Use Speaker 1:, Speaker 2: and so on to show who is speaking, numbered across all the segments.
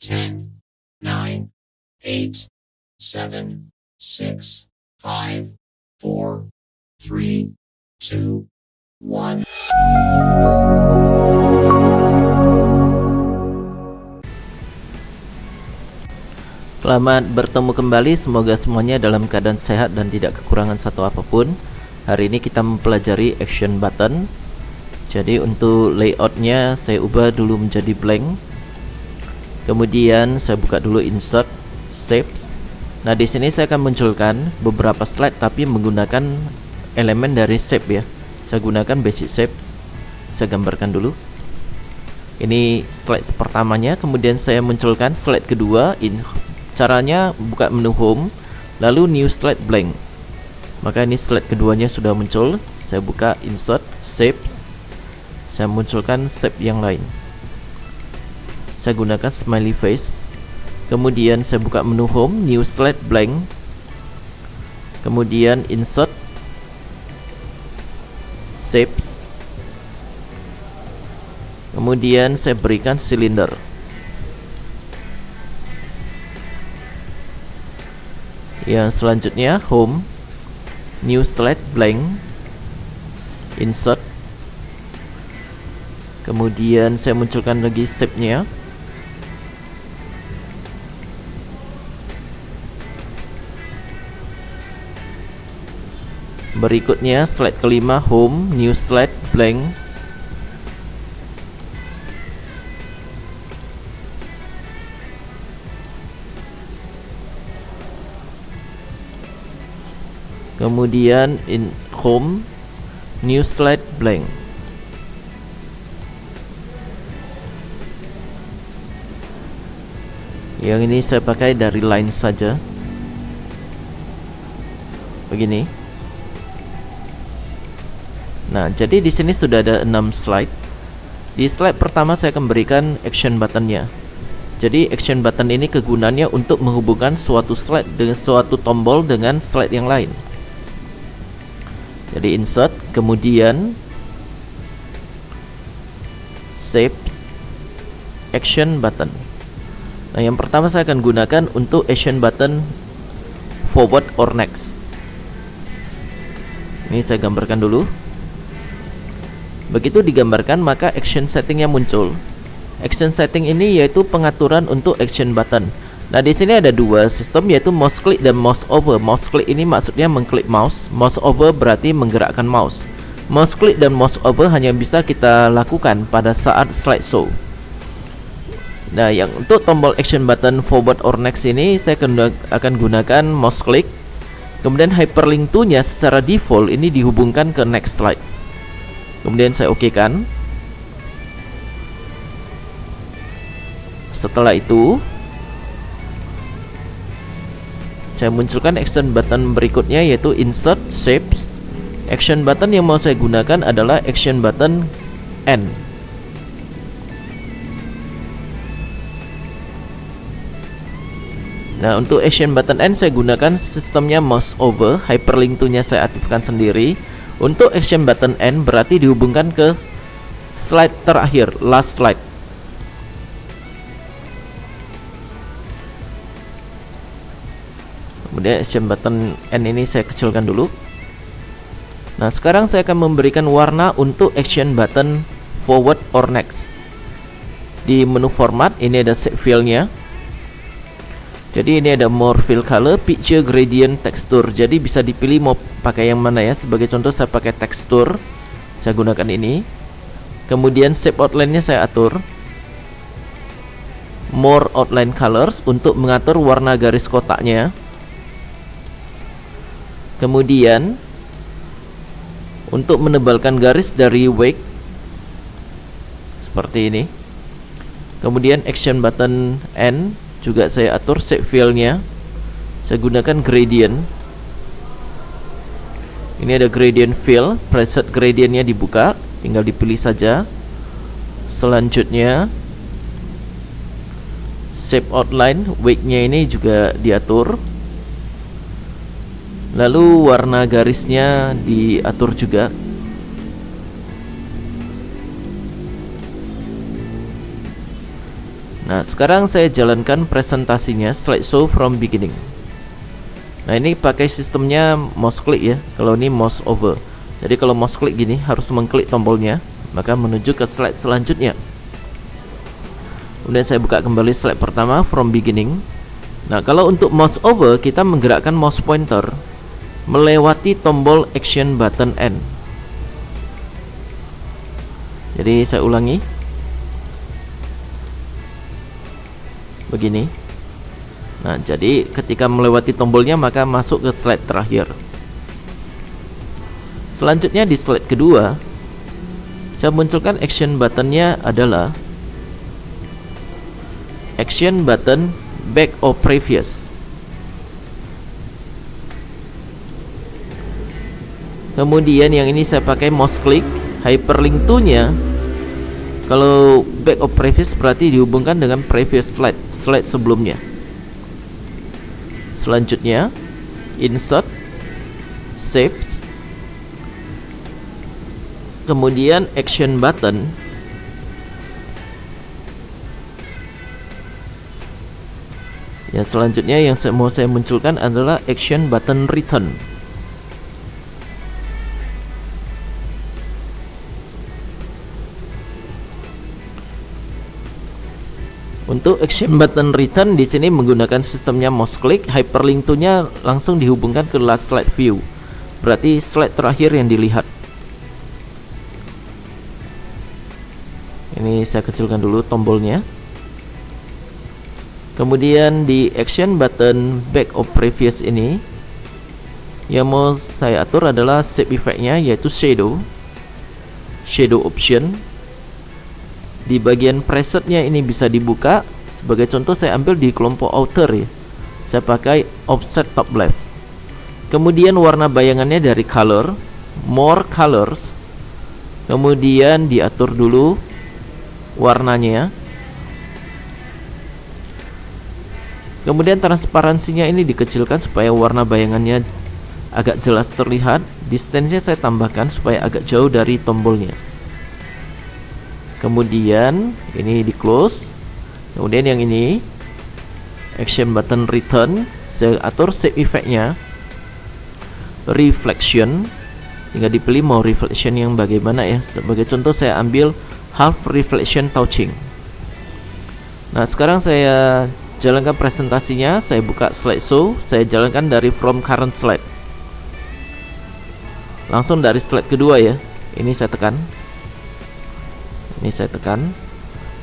Speaker 1: 10, 9, 8, 7, 6, 5, 4, 3, 2, 1.
Speaker 2: Selamat bertemu kembali, semoga semuanya dalam keadaan sehat dan tidak kekurangan satu apapun. Hari ini kita mempelajari action button. Jadi untuk layoutnya saya ubah dulu menjadi blank. Kemudian saya buka dulu insert, shapes. Nah di sini saya akan munculkan beberapa slide tapi menggunakan elemen dari shape ya. Saya gunakan basic shapes. Saya gambarkan dulu. Ini slide pertamanya, kemudian saya munculkan slide kedua. Caranya buka menu home, lalu new slide blank. Maka ini slide keduanya sudah muncul. Saya buka insert, shapes. Saya munculkan shape yang lain. Saya gunakan smiley face. Kemudian saya buka menu home, new slide blank. Kemudian insert, shapes. Kemudian saya berikan silinder. Yang selanjutnya home, new slide blank, insert. Kemudian saya munculkan lagi shape-nya. Berikutnya slide kelima home, new slide blank. Kemudian in home, new slide blank. Yang ini saya pakai dari line saja. Begini. Nah, jadi di sini sudah ada 6 slide. Di slide pertama saya akan berikan action buttonnya. Jadi action button ini kegunaannya untuk menghubungkan suatu slide dengan suatu tombol dengan slide yang lain. Jadi insert, kemudian shapes, action button. Nah yang pertama saya akan gunakan untuk action button forward or next. Ini saya gambarkan dulu. Begitu digambarkan maka action settingnya muncul. Action setting ini yaitu pengaturan untuk action button. Nah di sini ada dua sistem yaitu mouse click dan mouse over. Mouse click ini maksudnya mengklik mouse. Mouse over berarti menggerakkan mouse. Mouse click dan mouse over hanya bisa kita lakukan pada saat slideshow. Nah yang untuk tombol action button forward or next ini saya akan gunakan mouse click. Kemudian hyperlink to nya secara default ini dihubungkan ke next slide. Kemudian saya oke kan. Setelah itu saya munculkan action button berikutnya yaitu insert, shapes. Action button yang mau saya gunakan adalah action button N. Nah untuk action button N saya gunakan sistemnya mouse over. Hyperlink to nya saya aktifkan sendiri. Untuk action button N berarti dihubungkan ke slide terakhir, last slide. Kemudian action button N ini saya kecilkan dulu. Nah sekarang saya akan memberikan warna untuk action button forward or next. Di menu format ini ada shape fill-nya. Jadi ini ada more fill color, picture, gradient, texture. Jadi bisa dipilih mau pakai yang mana ya. Sebagai contoh saya pakai tekstur. Saya gunakan ini. Kemudian shape outline-nya saya atur more outline colors untuk mengatur warna garis kotaknya. Kemudian untuk menebalkan garis dari wake seperti ini. Kemudian action button N juga saya atur shape fill-nya. Saya gunakan gradient. Ini ada gradient fill, preset gradientnya dibuka, tinggal dipilih saja. Selanjutnya shape outline, wake-nya ini juga diatur. Lalu warna garisnya diatur juga. Nah, sekarang saya jalankan presentasinya slideshow from beginning. Nah, ini pakai sistemnya mouse click ya. Kalau ini mouse over. Jadi kalau mouse click gini harus mengklik tombolnya, maka menuju ke slide selanjutnya. Kemudian saya buka kembali slide pertama from beginning. Nah, kalau untuk mouse over kita menggerakkan mouse pointer melewati tombol action button N. Jadi saya ulangi. Begini. Nah, jadi ketika melewati tombolnya maka masuk ke slide terakhir. Selanjutnya di slide kedua, saya munculkan action buttonnya adalah action button back or previous. Kemudian yang ini saya pakai mouse click, hyperlink to nya. Kalau back or previous berarti dihubungkan dengan previous slide sebelumnya. Selanjutnya insert, saves, kemudian action button. Ya, selanjutnya yang mau saya munculkan adalah action button return. Untuk action button return di sini menggunakan sistemnya mouse click, hyperlink to-nya langsung dihubungkan ke last slide view. Berarti slide terakhir yang dilihat. Ini saya kecilkan dulu tombolnya. Kemudian di action button back of previous ini yang mau saya atur adalah shape effect-nya, yaitu shadow option. Di bagian presetnya ini bisa dibuka. Sebagai contoh saya ambil di kelompok outer ya. Saya pakai offset top left. Kemudian warna bayangannya dari color, more colors. Kemudian diatur dulu warnanya. Kemudian transparansinya ini dikecilkan supaya warna bayangannya agak jelas terlihat. Distance-nya saya tambahkan supaya agak jauh dari tombolnya. Kemudian ini di close. Kemudian yang ini action button return, saya atur shape effect-nya reflection. Tinggal dipilih mau reflection yang bagaimana ya. Sebagai contoh saya ambil half reflection touching. Nah, sekarang saya jalankan presentasinya. Saya buka slideshow. Saya jalankan dari from current slide. Langsung dari slide kedua ya. Ini saya tekan.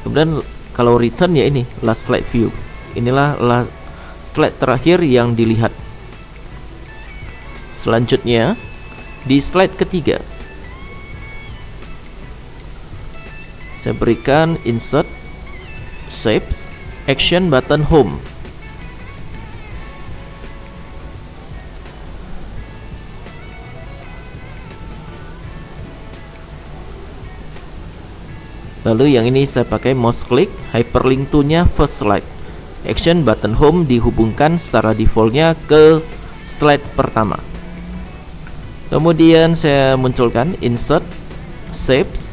Speaker 2: Kemudian kalau return ya ini last slide view. Inilah slide terakhir yang dilihat. Selanjutnya di slide ketiga saya berikan insert, saves, action button home. Lalu yang ini saya pakai mouse click, hyperlink to nya first slide. Action button home dihubungkan secara defaultnya ke slide pertama. Kemudian saya munculkan insert, saves.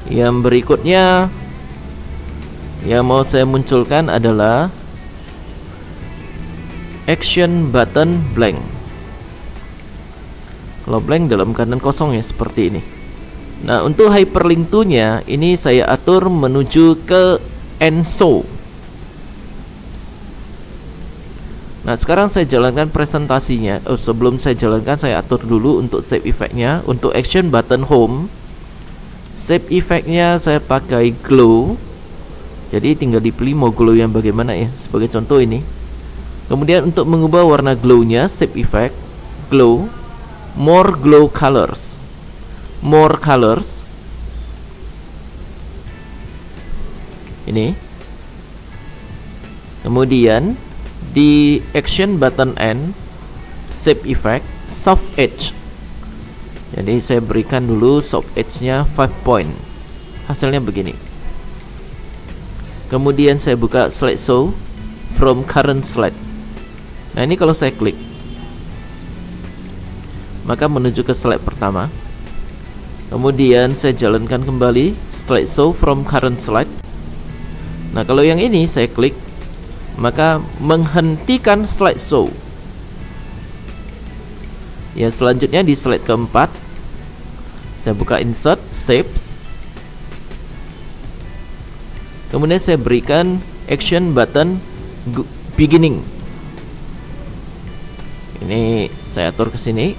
Speaker 2: Yang berikutnya yang mau saya munculkan adalah action button blank. Kalau blank dalam keadaan kosong ya seperti ini. Nah, untuk hyperlink to nya ini saya atur menuju ke end show. Nah, sekarang saya jalankan presentasinya. Sebelum saya jalankan saya atur dulu untuk shape effect-nya. Untuk action button home, shape effect-nya saya pakai glow. Jadi tinggal dipilih mau glow yang bagaimana ya. Sebagai contoh ini. Kemudian untuk mengubah warna glow-nya, shape effect, glow, more glow colors. More colors. Ini. Kemudian di action button N, shape effect, soft edge. Jadi saya berikan dulu soft edge-nya 5 point. Hasilnya begini. Kemudian saya buka slideshow from current slide. Nah, ini kalau saya klik maka menuju ke slide pertama. Kemudian saya jalankan kembali slideshow from current slide. Nah, kalau yang ini saya klik, maka menghentikan slideshow. Ya, selanjutnya di slide keempat, saya buka insert, shapes. Kemudian saya berikan action button beginning. Ini saya atur ke sini.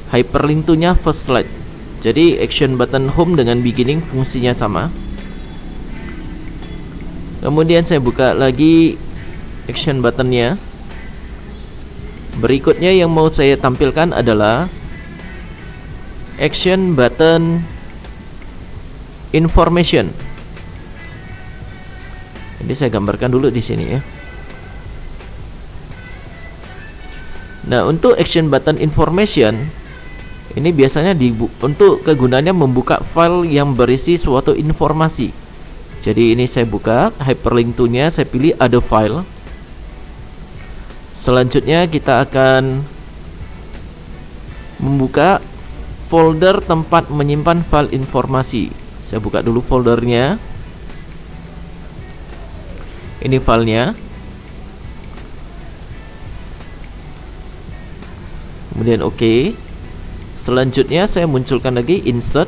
Speaker 2: Hyperlink to-nya first slide. Jadi action button home dengan beginning fungsinya sama. Kemudian saya buka lagi action buttonnya. Berikutnya yang mau saya tampilkan adalah action button information. Jadi saya gambarkan dulu di sini ya. Nah, untuk action button information ini biasanya untuk kegunaannya membuka file yang berisi suatu informasi. Jadi ini saya buka hyperlink to-nya, saya pilih ada file. Selanjutnya kita akan membuka folder tempat menyimpan file informasi. Saya buka dulu foldernya. Ini filenya. Kemudian oke. Selanjutnya saya munculkan lagi insert,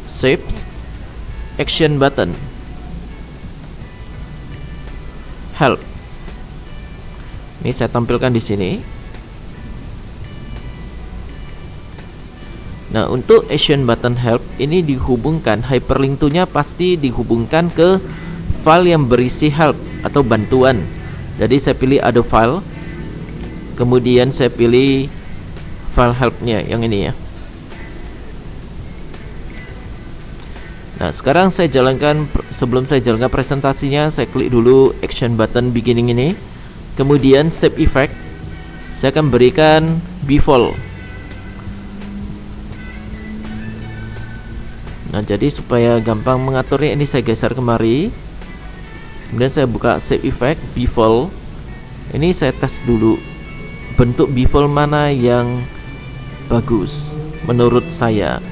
Speaker 2: shapes, action button, help. Ini saya tampilkan di sini. Nah, untuk action button help ini dihubungkan, hyperlink to-nya pasti dihubungkan ke file yang berisi help atau bantuan. Jadi saya pilih ada file, kemudian saya pilih file help-nya yang ini ya. Nah, sekarang saya jalankan, sebelum saya jalankan presentasinya, saya klik dulu action button beginning ini. Kemudian save effect, saya akan berikan default. Nah, jadi supaya gampang mengaturnya, ini saya geser kemari. Kemudian saya buka save effect, default. Ini saya tes dulu bentuk default mana yang bagus menurut saya.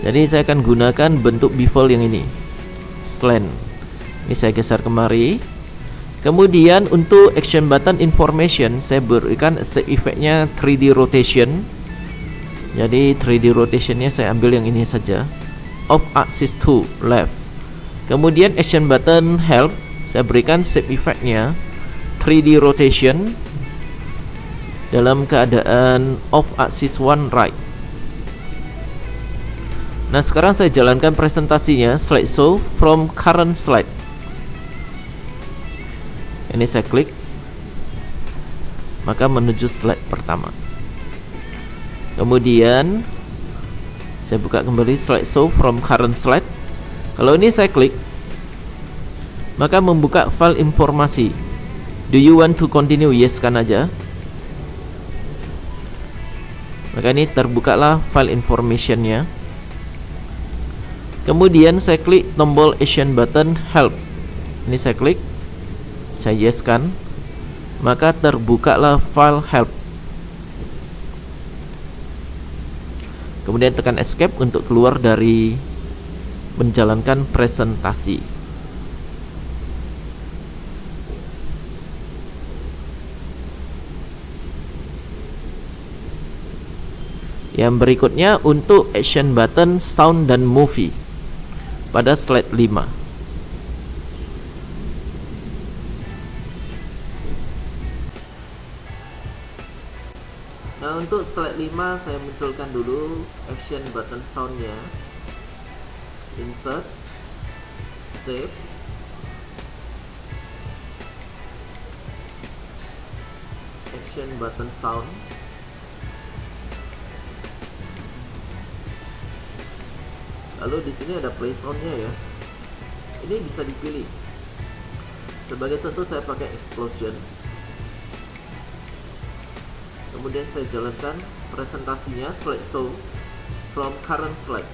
Speaker 2: Jadi saya akan gunakan bentuk default yang ini, slant. Ini saya geser kemari. Kemudian untuk action button information, saya berikan save effect-nya 3D rotation. Jadi 3D rotation-nya saya ambil yang ini saja, off axis to left. Kemudian action button help, saya berikan save effect-nya 3D rotation dalam keadaan off axis one right. Nah, sekarang saya jalankan presentasinya, slideshow from current slide. Ini saya klik, maka menuju slide pertama. Kemudian saya buka kembali slideshow from current slide. Kalau ini saya klik, maka membuka file informasi. Do you want to continue? Yes kan aja. Maka ini terbukalah file informationnya. Kemudian saya klik tombol action button help. Ini saya klik, saya yes kan, maka terbukalah file help. Kemudian tekan escape untuk keluar dari menjalankan presentasi. Yang berikutnya untuk action button sound dan movie pada slide 5. Nah, untuk slide 5 saya munculkan dulu action button soundnya. Insert, save, action button sound. Lalu di sini ada play soundnya ya. Ini bisa dipilih. Sebagai contoh saya pakai explosion. Kemudian saya jalankan presentasinya, slideshow from current slide.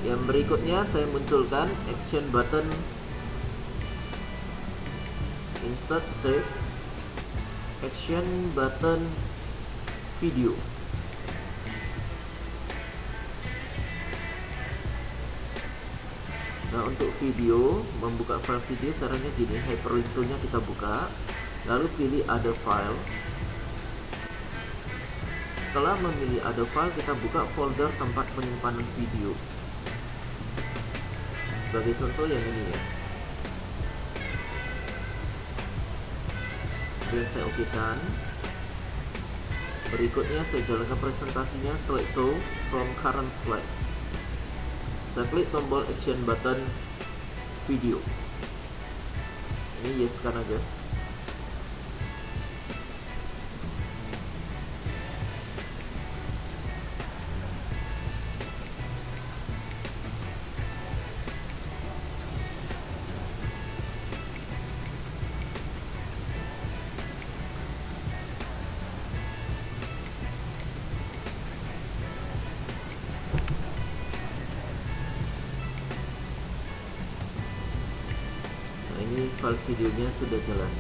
Speaker 2: Yang berikutnya saya munculkan action button start save action button video. Nah, untuk video, membuka file video caranya gini, hyperlink toolnya kita buka, lalu pilih other file. Setelah memilih other file, kita buka folder tempat penyimpanan video. Sebagai contoh yang ini ya. Kemudian saya okekan. Berikutnya saya jalankan presentasinya, slideshow from current slide. Saya klik tombol action button video. Ini yes kan aja. Ini file videonya sudah jalan.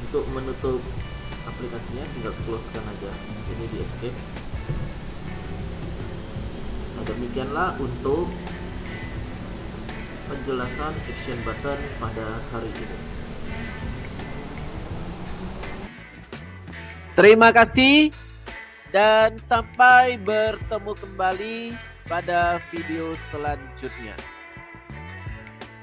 Speaker 2: Untuk menutup aplikasinya tinggal close-kan aja. Ini di escape. Nah, demikianlah untuk penjelasan action button pada hari ini.
Speaker 3: Terima kasih dan sampai bertemu kembali pada video selanjutnya.